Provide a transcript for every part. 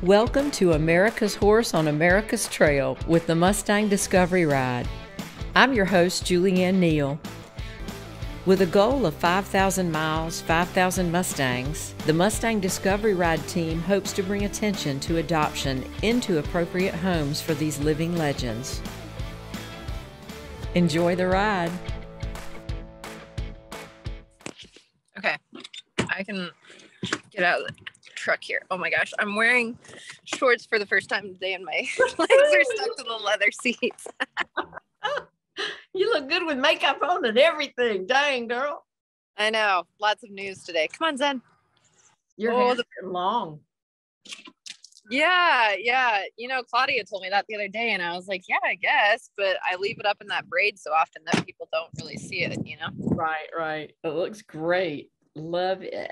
Welcome to America's Horse on America's Trail with the Mustang Discovery Ride. I'm your host, Julianne Neal. With a goal of 5,000 miles, 5,000 Mustangs, the Mustang Discovery Ride team hopes to bring attention to adoption into appropriate homes for these living legends. Enjoy the ride. Okay, I can get out of the truck here. Oh my gosh, I'm wearing shorts for the first time today and my legs are stuck to the leather seats. You look good with makeup on and everything. Dang, girl. I know, lots of news today. Come on, Zen. Your hair's getting long. Yeah. You know, Claudia told me that the other day and I was like, yeah, I guess, but I leave it up in that braid so often that people don't really see it, you know? Right. It looks great. Love it.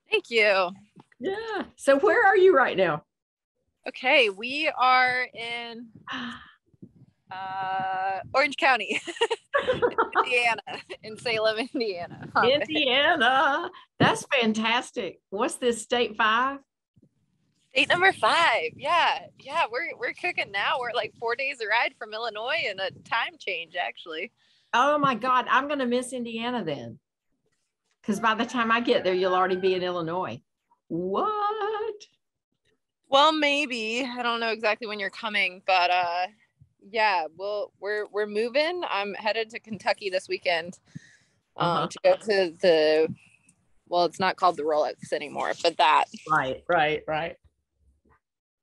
Thank you. Yeah. So where are you right now? Okay, we are in Orange County, Indiana, in Salem, Indiana. Indiana. That's fantastic. What's this, state 5? State number 5. Yeah. We're cooking now. We're like 4 days a ride from Illinois and a time change, actually. Oh my God, I'm gonna miss Indiana then. Because by the time I get there, you'll already be in Illinois. What? Well, maybe. I don't know exactly when you're coming, but yeah, we're moving. I'm headed to Kentucky this weekend to go to well, it's not called the Rolex anymore, but that. Right.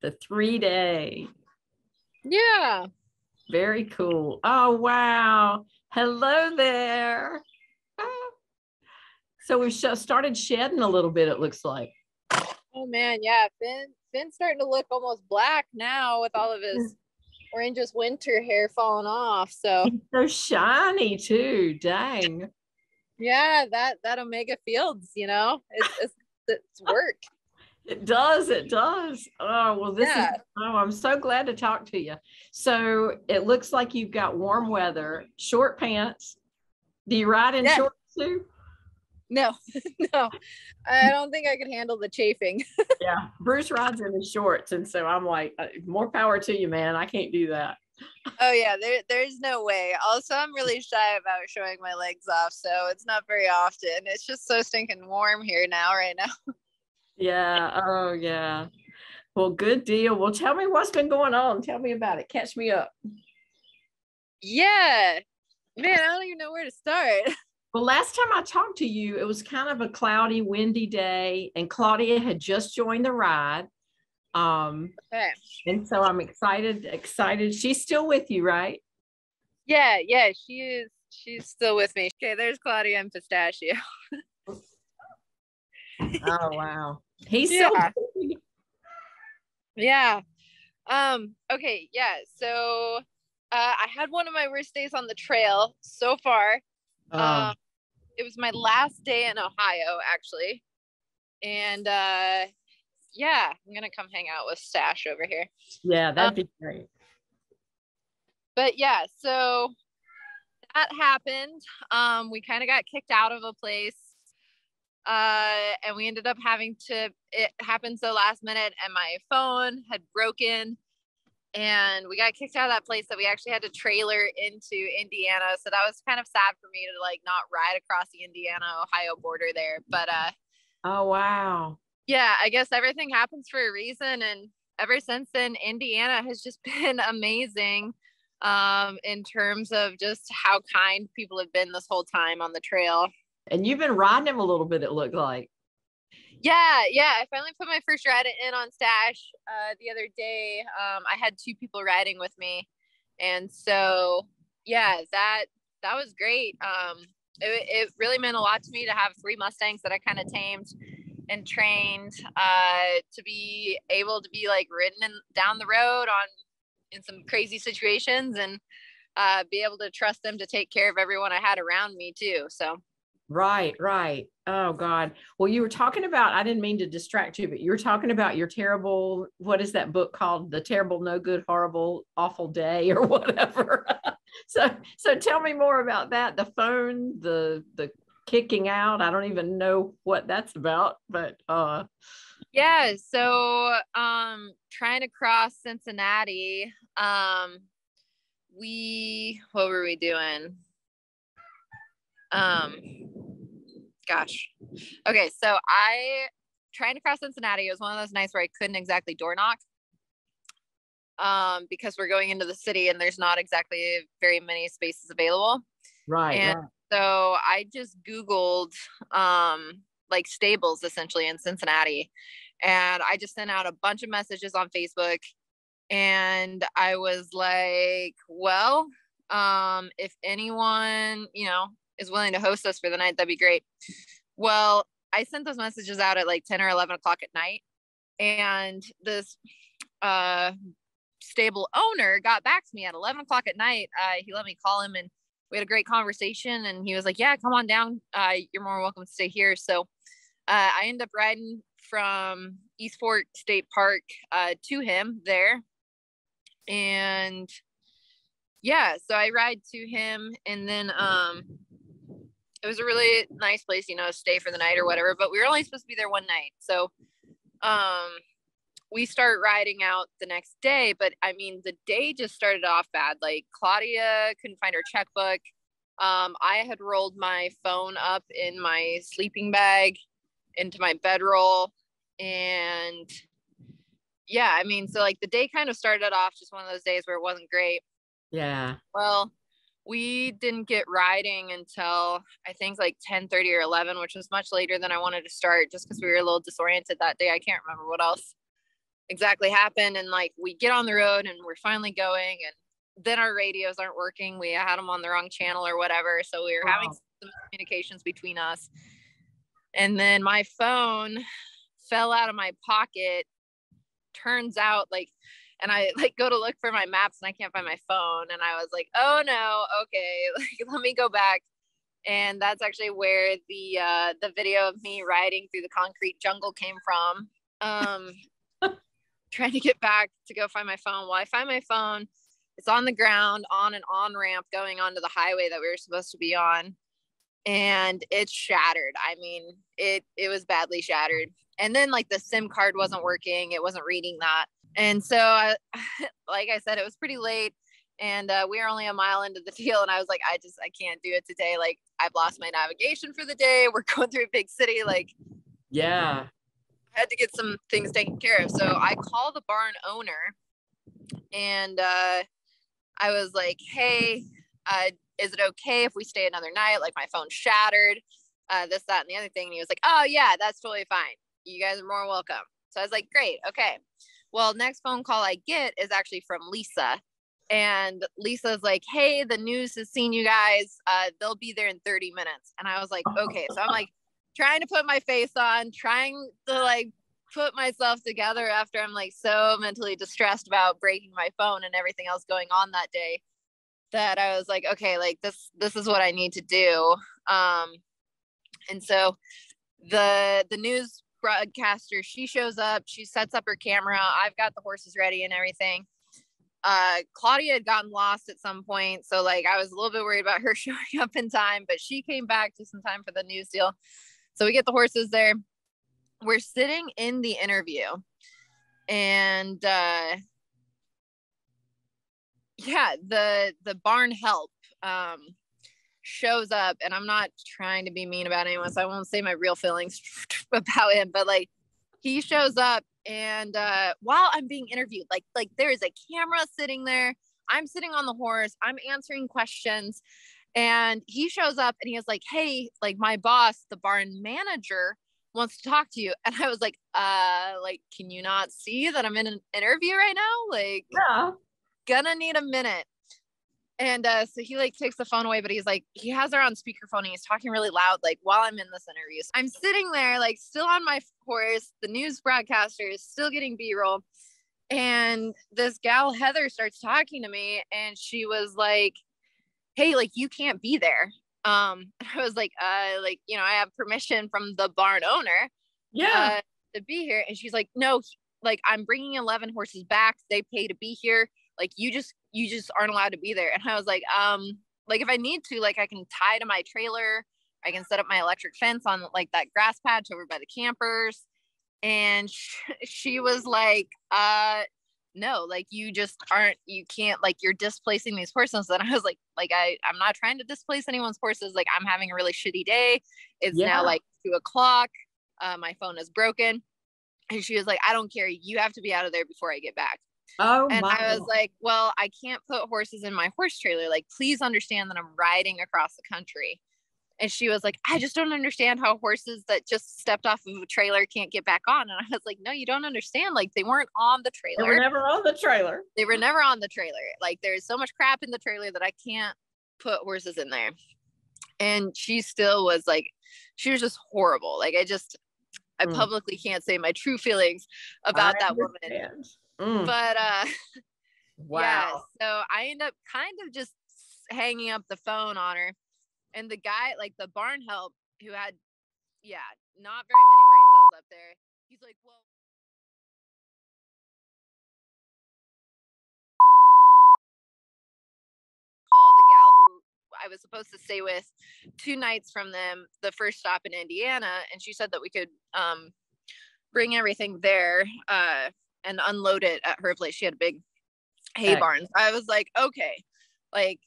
The 3-day. Yeah. Very cool. Oh, wow. Hello there. So we've started shedding a little bit, it looks like. Oh man, yeah. Finn's starting to look almost black now with all of his oranges winter hair falling off. So he's so shiny too. Dang. Yeah, that Omega Fields, you know, it's work. It does. Oh, well, I'm so glad to talk to you. So it looks like you've got warm weather, short pants. Do you ride in shorts too? No, I don't think I could handle the chafing. Yeah, Bruce rides in his shorts, and so I'm like, more power to you, man. I can't do that. Oh yeah, there's no way. Also, I'm really shy about showing my legs off, so it's not very often. It's just so stinking warm here right now. Yeah. Oh yeah. Well, good deal. Well, tell me what's been going on. Tell me about it. Catch me up. Yeah, man, I don't even know where to start. Well, last time I talked to you, it was kind of a cloudy, windy day, and Claudia had just joined the ride. Okay. And so I'm excited. She's still with you, right? Yeah, she is. She's still with me. Okay, there's Claudia and Pistachio. Oh wow. He's so big. Yeah. Okay, yeah. So I had one of my worst days on the trail so far. It was my last day in Ohio, actually. And yeah, I'm gonna come hang out with Stash over here. Yeah, that'd be great. But yeah, so that happened. We kind of got kicked out of a place. And we ended up it happened so last minute and my phone had broken and we got kicked out of that place that we actually had to trailer into Indiana. So that was kind of sad for me to like not ride across the Indiana-Ohio border there. But oh wow. Yeah, I guess everything happens for a reason. And ever since then, Indiana has just been amazing in terms of just how kind people have been this whole time on the trail. And you've been riding him a little bit, it looked like. Yeah. I finally put my first ride in on Stash the other day. I had 2 people riding with me. And so, yeah, that was great. It really meant a lot to me to have 3 Mustangs that I kind of tamed and trained to be able to be like ridden down the road in some crazy situations and be able to trust them to take care of everyone I had around me too. So. Right. Oh God. Well, you were talking about, I didn't mean to distract you, but you were talking about your terrible, what is that book called? The Terrible, No Good, Horrible, Awful Day or whatever. So tell me more about that. The phone, the kicking out. I don't even know what that's about, but Yeah, so trying to cross Cincinnati. What were we doing? Gosh. Okay, so I trying to cross Cincinnati. It was one of those nights where I couldn't exactly door knock. Because we're going into the city and there's not exactly very many spaces available. Right. So I just Googled like stables essentially in Cincinnati. And I just sent out a bunch of messages on Facebook. And I was like, well, if anyone, is willing to host us for the night, that'd be great. Well, I sent those messages out at like 10 or 11 o'clock at night. And this stable owner got back to me at 11 o'clock at night. He let me call him and we had a great conversation. And he was like, yeah, come on down. You're more welcome to stay here. So I ended up riding from East Fork State Park to him there. And yeah, so I ride to him, and then it was a really nice place, stay for the night or whatever, but we were only supposed to be there one night. So we start riding out the next day, but I mean, the day just started off bad. Like Claudia couldn't find her checkbook. I had rolled my phone up in my sleeping bag into my bedroll, and yeah, I mean, so like the day kind of started off just one of those days where it wasn't great. Yeah. Well, we didn't get riding until I think like 10:30 or 11, which was much later than I wanted to start just because we were a little disoriented that day. I can't remember what else exactly happened. And like we get on the road and we're finally going, and then our radios aren't working. We had them on the wrong channel or whatever. So we were having some communications between us. And then my phone fell out of my pocket. Turns out and I like go to look for my maps and I can't find my phone. And I was like, oh no, okay, like let me go back. And that's actually where the video of me riding through the concrete jungle came from. Trying to get back to go find my phone. Well, I find my phone. It's on the ground on an on-ramp going onto the highway that we were supposed to be on. And it's shattered. I mean, it was badly shattered. And then like the SIM card wasn't working. It wasn't reading that. And so like I said, it was pretty late and we were only a mile into the deal. And I was like, I can't do it today. Like I've lost my navigation for the day. We're going through a big city. Like, yeah, I had to get some things taken care of. So I call the barn owner and I was like, hey, is it okay if we stay another night? Like my phone's shattered, this, that, and the other thing. And he was like, oh yeah, that's totally fine. You guys are more welcome. So I was like, great. Okay. Well, next phone call I get is actually from Lisa. And Lisa's like, hey, the news has seen you guys. They'll be there in 30 minutes. And I was like, okay. So I'm like trying to put my face on, trying to like put myself together after I'm like so mentally distressed about breaking my phone and everything else going on that day, that I was like, okay, like this is what I need to do. And so the news broadcaster, she shows up, she sets up her camera. I've got the horses ready and everything. Claudia had gotten lost at some point. So like, I was a little bit worried about her showing up in time, but she came back just in time for the news deal. So we get the horses there. We're sitting in the interview and, yeah, the barn help, shows up, and I'm not trying to be mean about anyone, so I won't say my real feelings about him, but like he shows up and while I'm being interviewed, like there is a camera sitting there, I'm sitting on the horse, I'm answering questions, and he shows up and he was like, hey, like my boss, the barn manager, wants to talk to you. And I was like, can you not see that I'm in an interview right now? Like, yeah, gonna need a minute. And so he like takes the phone away, but he's like, he has her on speakerphone and he's talking really loud, like while I'm in this interview. So I'm sitting there, like still on my horse. The news broadcaster is still getting B-roll. And this gal, Heather, starts talking to me and she was like, hey, like you can't be there. I was like, I have permission from the barn owner to be here. And she's like, no, like I'm bringing 11 horses back. They pay to be here. Like you just aren't allowed to be there. And I was like if I need to, like I can tie to my trailer, I can set up my electric fence on like that grass patch over by the campers. And she was like, no, like you just aren't, you can't, like you're displacing these horses. And I was like I'm not trying to displace anyone's horses. Like I'm having a really shitty day. It's now like 2:00. My phone is broken. And she was like, I don't care. You have to be out of there before I get back. And I was like, well, I can't put horses in my horse trailer. Like, please understand that I'm riding across the country. And she was like, I just don't understand how horses that just stepped off of a trailer can't get back on. And I was like, no, you don't understand. Like, they weren't on the trailer. They were never on the trailer. They were never on the trailer. Like, there's so much crap in the trailer that I can't put horses in there. And she still was like, she was just horrible. Like, I publicly can't say my true feelings about that woman. But wow. Yeah, so I end up kind of just hanging up the phone on her. And the guy, like the barn help, who had, not very many brain cells up there, he's like, well, call the gal who I was supposed to stay with 2 nights from them, the first stop in Indiana, and she said that we could bring everything there and unload it at her place. She had a big hay barn. I was like, okay, like,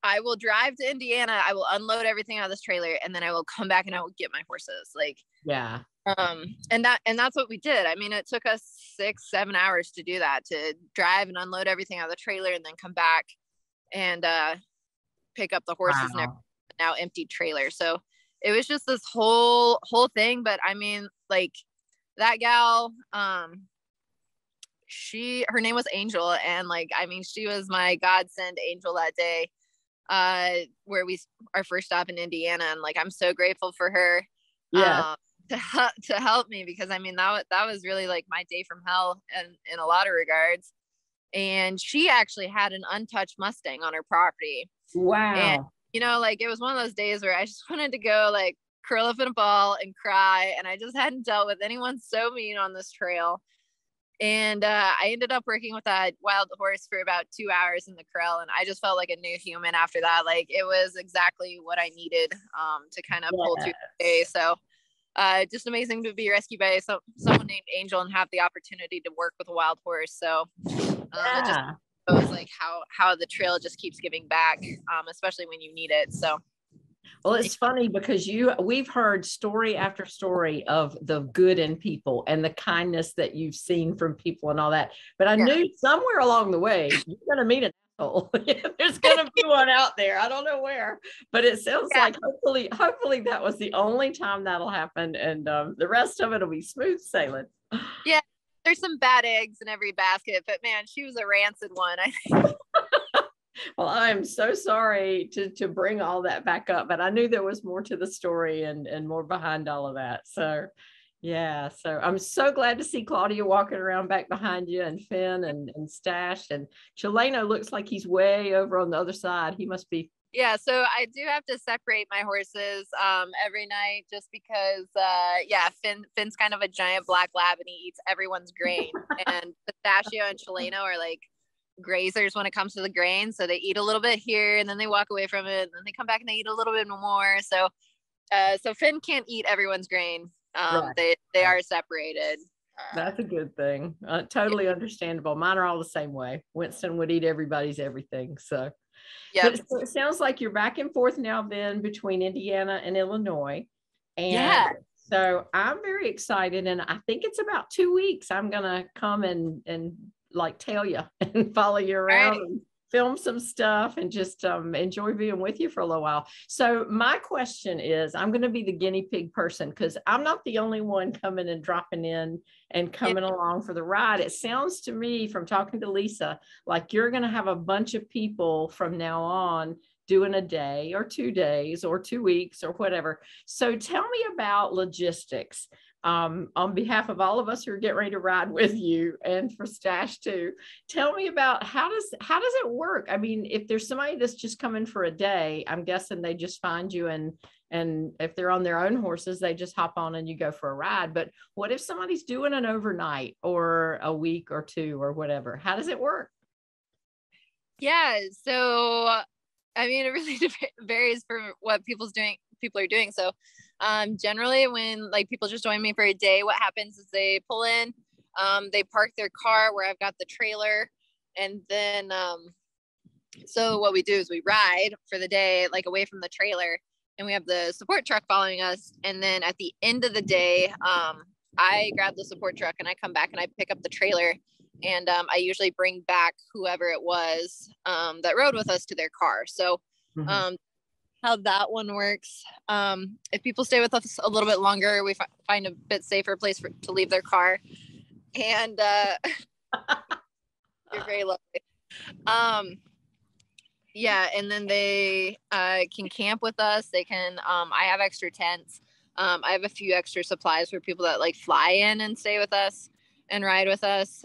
I will drive to Indiana. I will unload everything out of this trailer, and then I will come back and I will get my horses. Like, yeah. And that's what we did. I mean, it took us 6-7 hours to do that, to drive and unload everything out of the trailer and then come back and pick up the horses in a now empty trailer. So it was just this whole thing. But I mean, like, that gal, her name was Angel, and like, I mean, she was my godsend angel that day. Where our first stop in Indiana, and like I'm so grateful for her to help me, because I mean that was really like my day from hell, and in a lot of regards. And she actually had an untouched Mustang on her property. Wow. And you know, like, it was one of those days where I just wanted to go like curl up in a ball and cry, and I just hadn't dealt with anyone so mean on this trail. And I ended up working with that wild horse for about 2 hours in the corral, and I just felt like a new human after that. Like, it was exactly what I needed to kind of pull through the day. So just amazing to be rescued by someone named Angel and have the opportunity to work with a wild horse. So it just shows like how the trail just keeps giving back, especially when you need it. So. Well, it's funny because we've heard story after story of the good in people and the kindness that you've seen from people and all that. But I knew somewhere along the way, you're going to meet an asshole. There's going to be one out there. I don't know where, but it sounds like hopefully that was the only time that'll happen. And the rest of it will be smooth sailing. Yeah. There's some bad eggs in every basket, but man, she was a rancid one, I think. Well, I'm so sorry to bring all that back up, but I knew there was more to the story and more behind all of that. So, yeah. So I'm so glad to see Claudia walking around back behind you, and Finn and Stash, and Cheleno looks like he's way over on the other side. He must be. Yeah. So I do have to separate my horses every night, just because, Finn's kind of a giant black lab, and he eats everyone's grain. And Pistachio and Cheleno are like grazers when it comes to the grain, so they eat a little bit here and then they walk away from it, and then they come back and they eat a little bit more. So Finn can't eat everyone's grain. They are separated. That's a good thing. Totally understandable. Mine are all the same way. Winston would eat everybody's everything. So it sounds like you're back and forth now then between Indiana and Illinois. And so I'm very excited, and I think it's about 2 weeks. I'm gonna come and like tell you and follow you around and film some stuff and just enjoy being with you for a little while. So my question is, I'm going to be the guinea pig person, because I'm not the only one coming and dropping in and coming along for the ride. It sounds to me from talking to Lisa like you're going to have a bunch of people from now on doing a day or 2 days or 2 weeks or whatever. So tell me about logistics. On behalf of all of us who are getting ready to ride with you, and for Stash too, tell me about how does it work? I mean, if there's somebody that's just coming for a day, I'm guessing they just find you, and if they're on their own horses, they just hop on and you go for a ride. But what if somebody's doing an overnight or a week or 2 or whatever? How does it work? Yeah, so I mean, it really varies for what people are doing. So Generally when like people just join me for a day, what happens is they pull in, they park their car where I've got the trailer. And then, so what we do is we ride for the day, like away from the trailer, and we have the support truck following us. And then at the end of the day, I grab the support truck and I come back and I pick up the trailer. And I usually bring back whoever it was that rode with us to their car. So how that one works. If people stay with us a little bit longer, we find a bit safer place to leave their car. And you're very lovely. Yeah, and then they can camp with us. They can, I have extra tents. I have a few extra supplies for people that like fly in and stay with us and ride with us.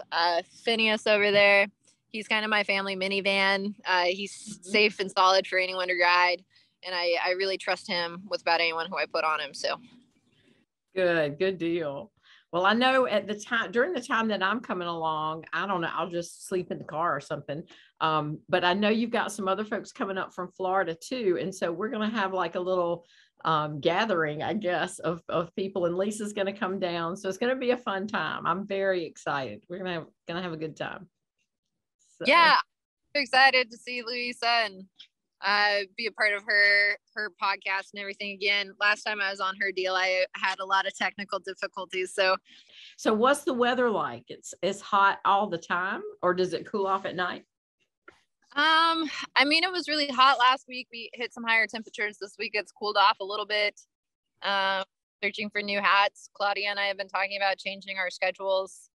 Phineas over there, he's kind of my family minivan. He's safe and solid for anyone to ride. And I really trust him with about anyone who I put on him. So good deal. Well, I know during the time that I'm coming along, I don't know, I'll just sleep in the car or something. But I know you've got some other folks coming up from Florida too. And so we're going to have like a little gathering, I guess, of people, and Lisa's going to come down. So it's going to be a fun time. I'm very excited. We're going to have a good time. So. Yeah, I'm excited to see Lisa and be a part of her podcast and everything again. Last time I was on her deal, I had a lot of technical difficulties. So what's the weather like? It's hot all the time, or does it cool off at night? I mean, it was really hot last week. We hit some higher temperatures. This week it's cooled off a little bit. Searching for new hats. Claudia and I have been talking about changing our schedules.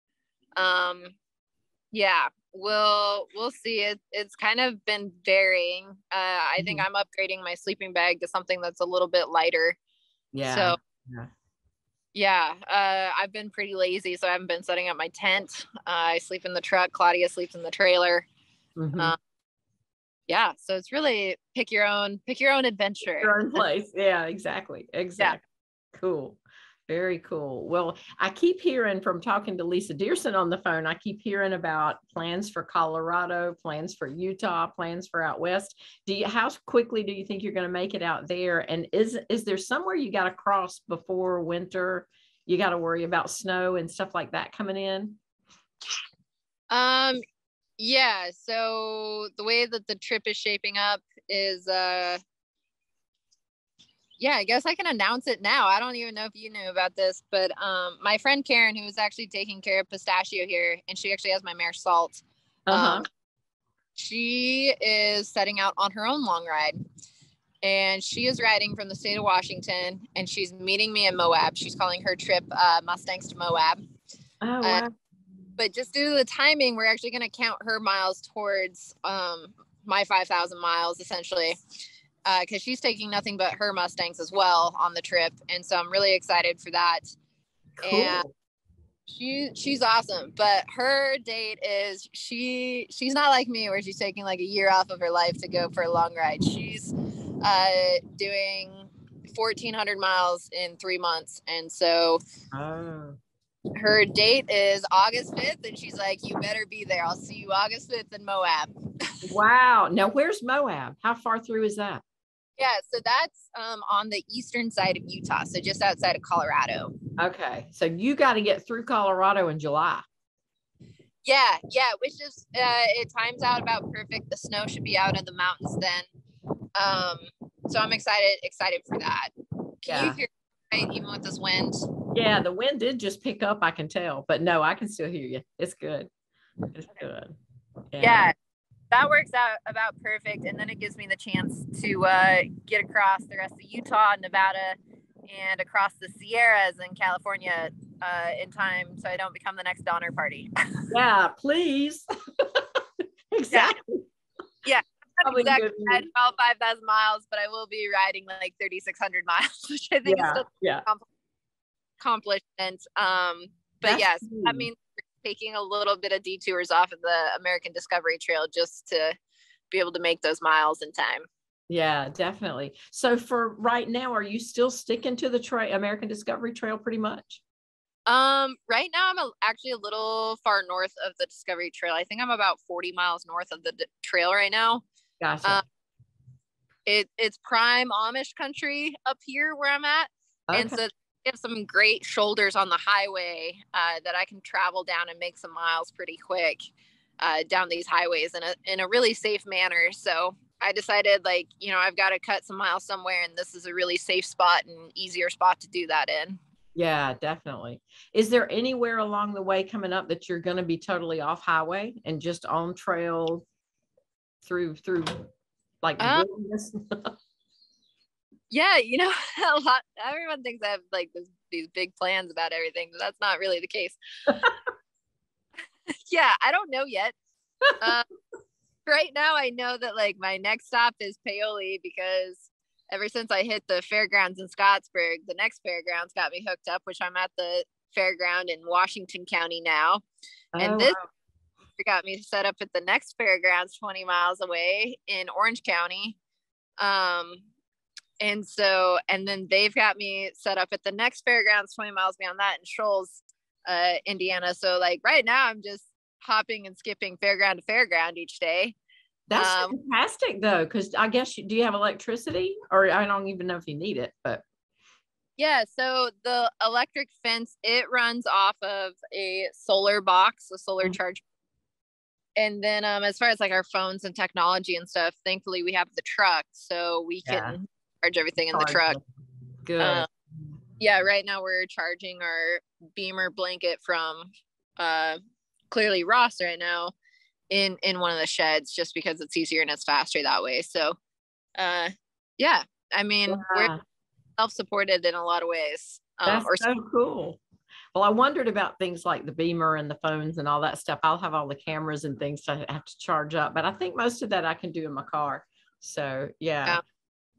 Yeah, we'll see. It's kind of been varying. I think I'm upgrading my sleeping bag to something that's a little bit lighter. Yeah. So yeah, I've been pretty lazy, so I haven't been setting up my tent. I sleep in the truck. Claudia sleeps in the trailer. Yeah, so it's really pick your own adventure. Your own place. Yeah, exactly. Yeah. Cool. Very cool. Well, I keep hearing from talking to Lisa Dearson on the phone, I keep hearing about plans for Colorado, plans for Utah, plans for out west. How quickly do you think you're going to make it out there? And is there somewhere you got to cross before winter? You got to worry about snow and stuff like that coming in? Yeah, so the way that the trip is shaping up is yeah, I guess I can announce it now. I don't even know if you knew about this, but my friend Karen, who was actually taking care of Pistachio here, and she actually has my mare Salt. She is setting out on her own long ride, and she is riding from the state of Washington, and she's meeting me in Moab. She's calling her trip Mustangs to Moab. Oh, wow. But just due to the timing, we're actually going to count her miles towards my 5,000 miles, essentially. Because she's taking nothing but her Mustangs as well on the trip. And so I'm really excited for that. Cool. And she's awesome. But her date is, she's not like me where she's taking like a year off of her life to go for a long ride. She's doing 1,400 miles in 3 months. And so her date is August 5th. And she's like, you better be there. I'll see you August 5th in Moab. Wow. Now, where's Moab? How far through is that? Yeah, so that's on the eastern side of Utah, so just outside of Colorado. Okay, so you got to get through Colorado in July. Yeah, which is it times out about perfect. The snow should be out in the mountains then. So I'm excited for that. Can you hear me right, even with this wind? Yeah, the wind did just pick up, I can tell, but no, I can still hear you. It's good. It's good. Yeah. That works out about perfect, and then it gives me the chance to get across the rest of Utah, Nevada, and across the Sierras in California in time, so I don't become the next Donner Party. Yeah, please. Exactly. Yeah. Exactly. At about 5,000 miles, but I will be riding like 3,600 miles, which I think is still accomplishment. But yes, that means taking a little bit of detours off of the American Discovery Trail just to be able to make those miles in time. Yeah, definitely. So for right now, are you still sticking to the American Discovery Trail pretty much? Right now I'm actually a little far north of the Discovery Trail. I think I'm about 40 miles north of the trail right now. Gotcha. It's prime Amish country up here where I'm at. And Okay. so they have some great shoulders on the highway that I can travel down and make some miles pretty quick down these highways in a really safe manner. So I decided, like, I've got to cut some miles somewhere, and this is a really safe spot and easier spot to do that in. Yeah, definitely. Is there anywhere along the way coming up that you're going to be totally off highway and just on trail through like wilderness? Yeah, a lot. Everyone thinks I have like these big plans about everything, but that's not really the case. Yeah, I don't know yet. Right now, I know that like my next stop is Paoli, because ever since I hit the fairgrounds in Scottsburg, the next fairgrounds got me hooked up, which I'm at the fairground in Washington County now. And Oh, this wow. got me set up at the next fairgrounds 20 miles away in Orange County. And then they've got me set up at the next fairgrounds 20 miles beyond that in Shoals, Indiana. So like right now I'm just hopping and skipping fairground to fairground each day. That's fantastic though, because I guess do you have electricity, or I don't even know if you need it, but Yeah, so the electric fence, it runs off of a solar box, a solar charge. And then as far as like our phones and technology and stuff, thankfully we have the truck, so we yeah, can charge everything in the truck. good. Yeah, right now we're charging our Beamer blanket from clearly Ross right now in one of the sheds, just because it's easier and it's faster that way. So yeah, I mean, we're Yeah, self-supported in a lot of ways. that's so cool. Well, I wondered about things like the Beamer and the phones and all that stuff. I'll have all the cameras and things to have to charge up, but I think most of that I can do in my car. So yeah.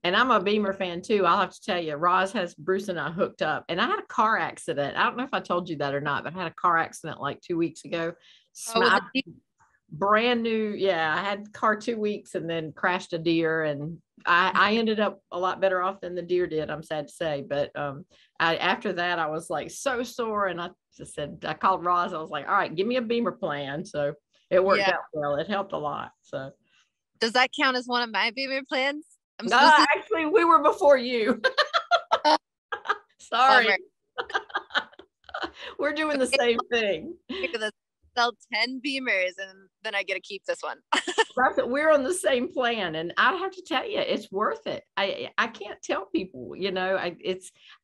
And I'm a Beamer fan too. I'll have to tell you, Roz has Bruce and I hooked up, and I had a car accident. I don't know if I told you that or not, but I had a car accident like 2 weeks ago. Was Brand new. Yeah. I had the car 2 weeks and then crashed a deer, and I ended up a lot better off than the deer did, I'm sad to say. But after that, I was like so sore, and I just said, I called Roz. I was like, all right, give me a Beamer plan. So it worked out well. It helped a lot. So does that count as one of my Beamer plans? I'm supposed to. Actually, we were before you. Sorry. We're doing the same thing. Sell 10 Beamers and then I get to keep this one. We're on the same plan, and I have to tell you, it's worth it. I can't tell people,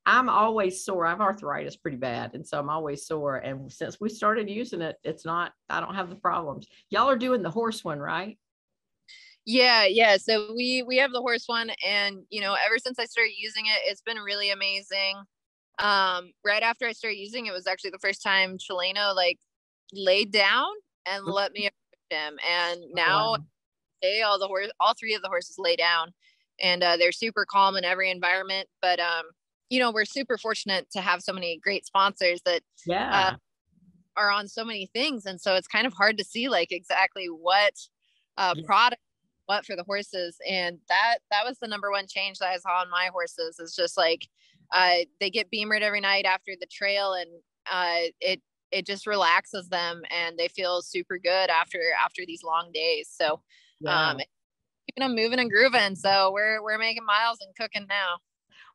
I'm always sore. I have arthritis pretty bad, and so I'm always sore. And since we started using it, I don't have the problems. Y'all are doing the horse one, right? Yeah. So we have the horse one, and ever since I started using it, it's been really amazing. Right after I started using it was actually the first time Chileno like laid down and let me approach him. And now all three of the horses lay down, and they're super calm in every environment. But we're super fortunate to have so many great sponsors that are on so many things, and so it's kind of hard to see like exactly what product what for the horses. And that was the number one change that I saw on my horses, is just like they get beamered every night after the trail, and it just relaxes them, and they feel super good after these long days. So keeping them moving and grooving. So we're making miles and cooking now.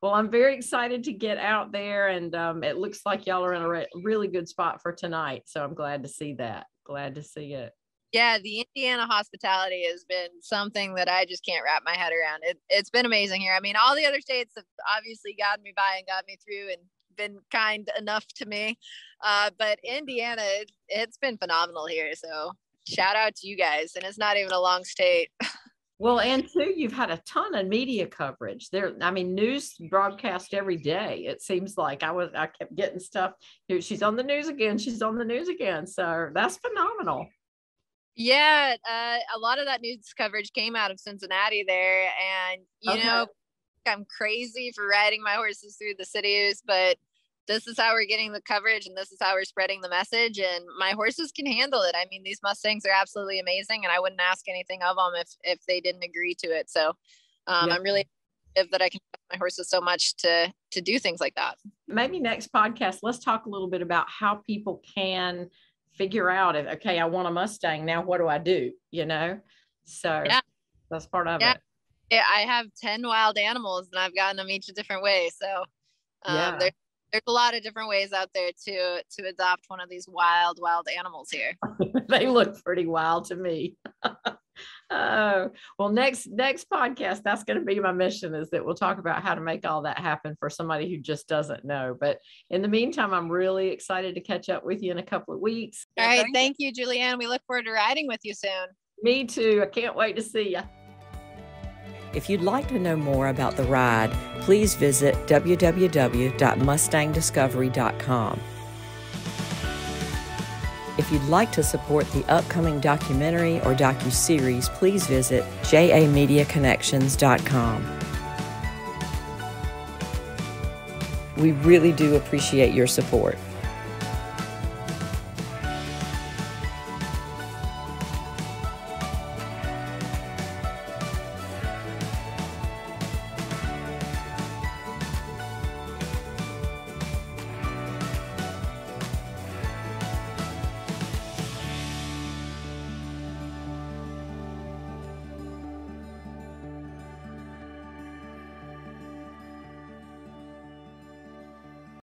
Well, I'm very excited to get out there, and it looks like y'all are in a really good spot for tonight. So I'm glad to see that. Glad to see it. Yeah, the Indiana hospitality has been something that I just can't wrap my head around. It's been amazing here. I mean, all the other states have obviously gotten me by and got me through and been kind enough to me. But Indiana, it's been phenomenal here. So shout out to you guys. And it's not even a long state. Well, and too, you've had a ton of media coverage there. I mean, news broadcast every day. It seems like I kept getting stuff. She's on the news again. She's on the news again. So that's phenomenal. Yeah, a lot of that news coverage came out of Cincinnati there. And, I'm crazy for riding my horses through the cities, but this is how we're getting the coverage, and this is how we're spreading the message. And my horses can handle it. I mean, these Mustangs are absolutely amazing, and I wouldn't ask anything of them if they didn't agree to it. So I'm really that I can trust my horses so much to do things like that. Maybe next podcast, let's talk a little bit about how people can figure out if, okay, I want a Mustang. Now what do I do? So that's part of it. Yeah, I have 10 wild animals, and I've gotten them each a different way. So Yeah. There's a lot of different ways out there to adopt one of these wild animals here. They look pretty wild to me. Oh, well, next podcast, that's going to be my mission, is that we'll talk about how to make all that happen for somebody who just doesn't know. But in the meantime, I'm really excited to catch up with you in a couple of weeks. All right. Thank you, Julianne. We look forward to riding with you soon. Me too. I can't wait to see you. If you'd like to know more about the ride, please visit www.mustangdiscovery.com. If you'd like to support the upcoming documentary or docuseries, please visit jamediaconnections.com. We really do appreciate your support.